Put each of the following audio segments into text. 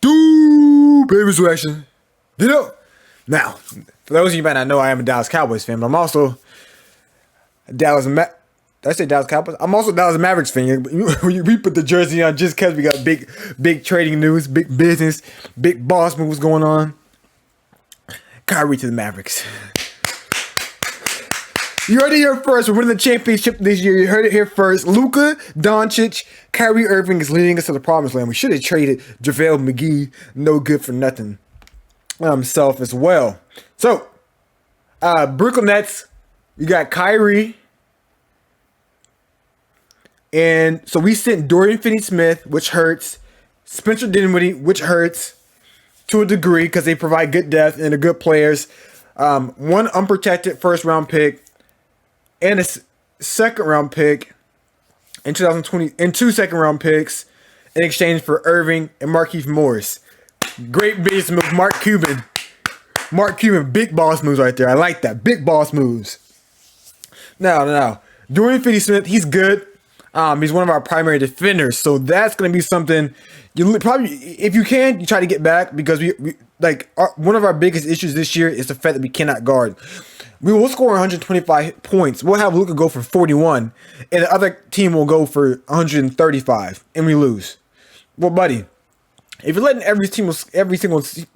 Do baby reaction. Get up. Now, for those of you who might not know, I am a Dallas Cowboys fan, but I'm also a Did I say Dallas Cowboys? I'm also a Dallas Mavericks fan. We put the jersey on just because we got big trading news, big business, big boss moves going on. Kyrie to the Mavericks. You heard it here first. We're winning the championship this year. You heard it here first. Luka Doncic, Kyrie Irving is leading us to the promised land. We should have traded JaVale McGee. No good for nothing. Himself as well. So, Brooklyn Nets, you got Kyrie. And so we sent Dorian Finney-Smith, which hurts. Spencer Dinwiddie, which hurts to a degree because they provide good depth and they're good players. One unprotected first-round pick and a second-round pick in 2020, and two second-round picks in exchange for Irving and Markieff Morris. Great business move, Mark Cuban. Big boss moves right there. I like that. Big boss moves. Now, Dorian Finney-Smith, he's good. He's one of our primary defenders, so that's going to be something you probably, if you can, you try to get back because one of our biggest issues this year is the fact that we cannot guard. We will score 125 points. We'll have Luka go for 41, and the other team will go for 135, and we lose. Well, buddy, if you're letting every single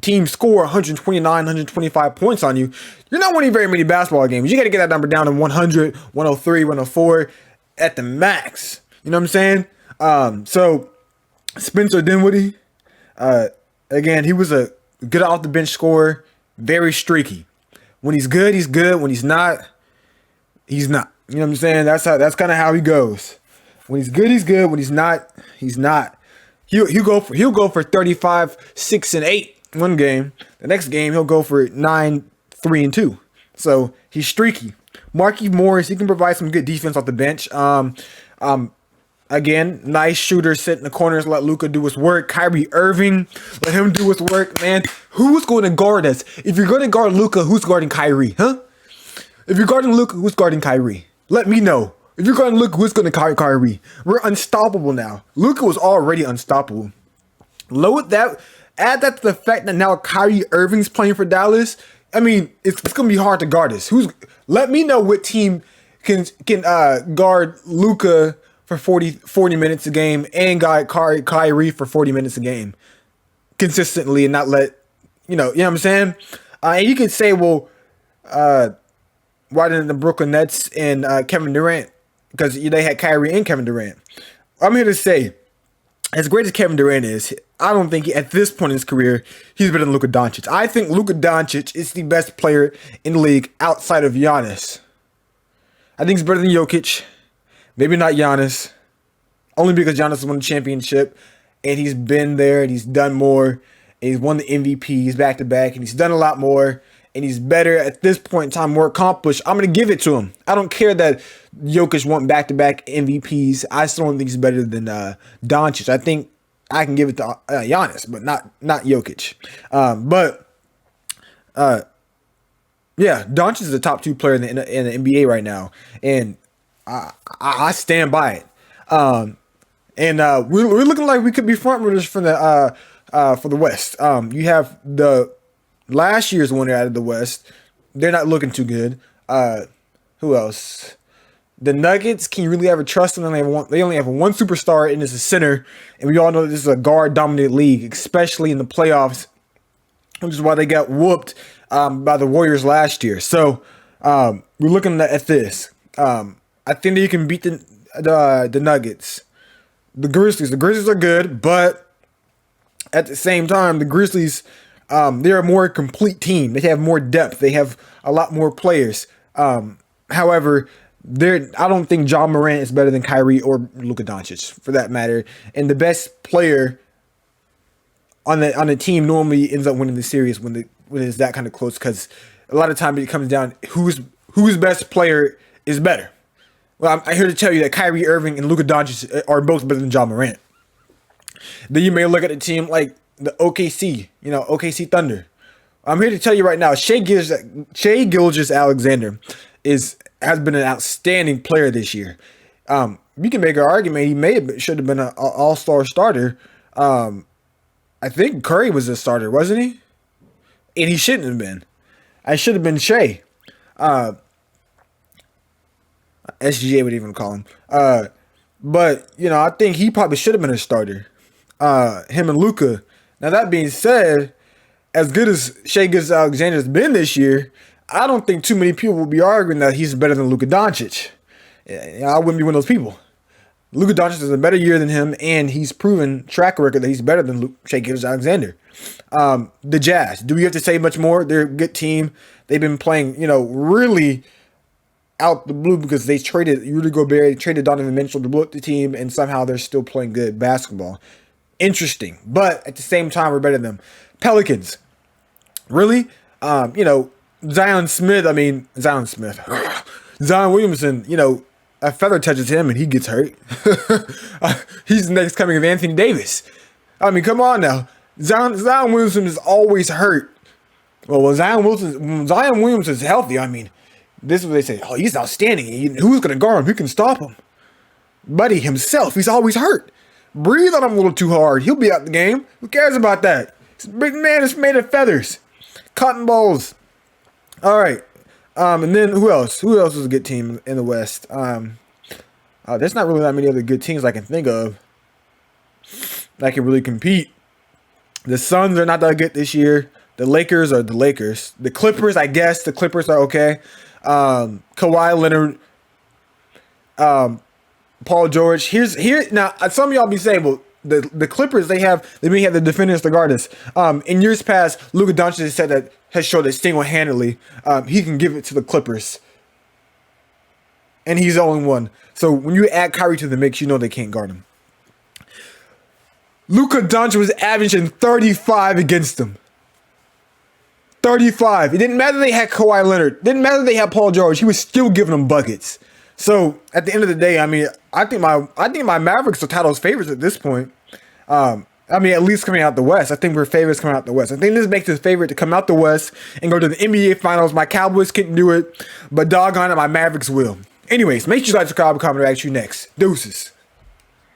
team score 129, 125 points on you, you're not winning very many basketball games. You got to get that number down to 100, 103, 104 at the max. You know what I'm saying? So Spencer Dinwiddie, again, he was a good off the bench scorer, very streaky. When he's good, he's good. When he's not, he's not. You know what I'm saying? That's kind of how he goes. When he's good, he's good. When he's not, he's not. He'll go for 35, 6, and 8 one game. The next game he'll go for 9, 3, and 2. So he's streaky. Markieff Morris, he can provide some good defense off the bench. Again, nice shooter, sit in the corners, let Luka do his work. Kyrie Irving, let him do his work, man. Who's going to guard us? If you're going to guard Luka, who's guarding Kyrie, huh? If you're guarding Luka, who's guarding Kyrie? Let me know. If you're guarding Luka, who's going to guard Kyrie? We're unstoppable now. Luka was already unstoppable. Add that to the fact that now Kyrie Irving's playing for Dallas. I mean, it's going to be hard to guard us. Let me know what team can guard Luka for 40 minutes a game and guard Kyrie for 40 minutes a game consistently and not let, you know what I'm saying? And you could say, well, why didn't the Brooklyn Nets and Kevin Durant? Because they had Kyrie and Kevin Durant. I'm here to say, as great as Kevin Durant is, I don't think at this point in his career, he's better than Luka Doncic. I think Luka Doncic is the best player in the league outside of Giannis. I think he's better than Jokic. Maybe not Giannis. Only because Giannis won the championship. And he's been there and he's done more. And he's won the MVPs back-to-back. And he's done a lot more. And he's better at this point in time, more accomplished. I'm going to give it to him. I don't care that Jokic won back-to-back MVPs. I still don't think he's better than Doncic. I think I can give it to Giannis, but not Jokic. Yeah, Doncic is the top 2 player in the NBA right now, and I stand by it. We're looking like we could be front runners for the West. You have the last year's winner out of the West. They're not looking too good. Who else? The Nuggets, can you really ever trust them? They only have one superstar, and it's a center. And we all know this is a guard-dominated league, especially in the playoffs, which is why they got whooped by the Warriors last year. So we're looking at this. I think that you can beat the Nuggets. The Grizzlies are good, but at the same time, the Grizzlies, they're a more complete team. They have more depth. They have a lot more players. However, I don't think Ja Morant is better than Kyrie or Luka Doncic, for that matter. And the best player on the team normally ends up winning the series when it's that kind of close, because a lot of times it comes down whose best player is better. Well, I'm here to tell you that Kyrie Irving and Luka Doncic are both better than Ja Morant. Then you may look at a team like the OKC Thunder. I'm here to tell you right now, Shai Gilgeous-Alexander has been an outstanding player this year. You can make an argument he should have been an all-star starter. I think Curry was the starter, wasn't he? And he shouldn't have been. I should have been Shea. SGA would even call him. But I think he probably should have been a starter. Him and Luka. Now that being said, as good as Shai Gilgeous-Alexander has been this year, I don't think too many people will be arguing that he's better than Luka Doncic. I wouldn't be one of those people. Luka Doncic has a better year than him, and he's proven track record that he's better than Shai Gilgeous-Alexander. The Jazz. Do we have to say much more? They're a good team. They've been playing, really out the blue because they traded Rudy Gobert, they traded Donovan Mitchell to blow up the team, and somehow they're still playing good basketball. Interesting. But at the same time, we're better than them. Pelicans. Really? Zion Williamson, a feather touches him and he gets hurt. He's the next coming of Anthony Davis. I mean, come on now. Zion Williamson is always hurt. Well, when Zion Williamson is healthy, I mean, this is what they say. Oh, he's outstanding. Who's going to guard him? Who can stop him? Buddy himself. He's always hurt. Breathe on him a little too hard. He'll be out the game. Who cares about that? This big man is made of feathers. Cotton balls. All right. And then who else? Who else is a good team in the West? There's not really that many other good teams I can think of that can really compete. The Suns are not that good this year. The Lakers are the Lakers. The Clippers, I guess. The Clippers are okay. Kawhi Leonard. Paul George. Now some of y'all be saying, well, the Clippers they may have the defenders to guard us. In years past, Luka Doncic has showed that single-handedly he can give it to the Clippers, and he's the only one. So when you add Kyrie to the mix, they can't guard him. Luka Doncic was averaging 35 against them. 35. It didn't matter they had Kawhi Leonard. It didn't matter they had Paul George. He was still giving them buckets. So at the end of the day, I mean, I think my Mavericks are title's favorites at this point. At least coming out the West. I think we're favorites coming out the West. I think this makes us favorite to come out the West and go to the NBA Finals. My Cowboys couldn't do it, but doggone it, my Mavericks will. Anyways, make sure you like, subscribe, comment, or ask you next. Deuces.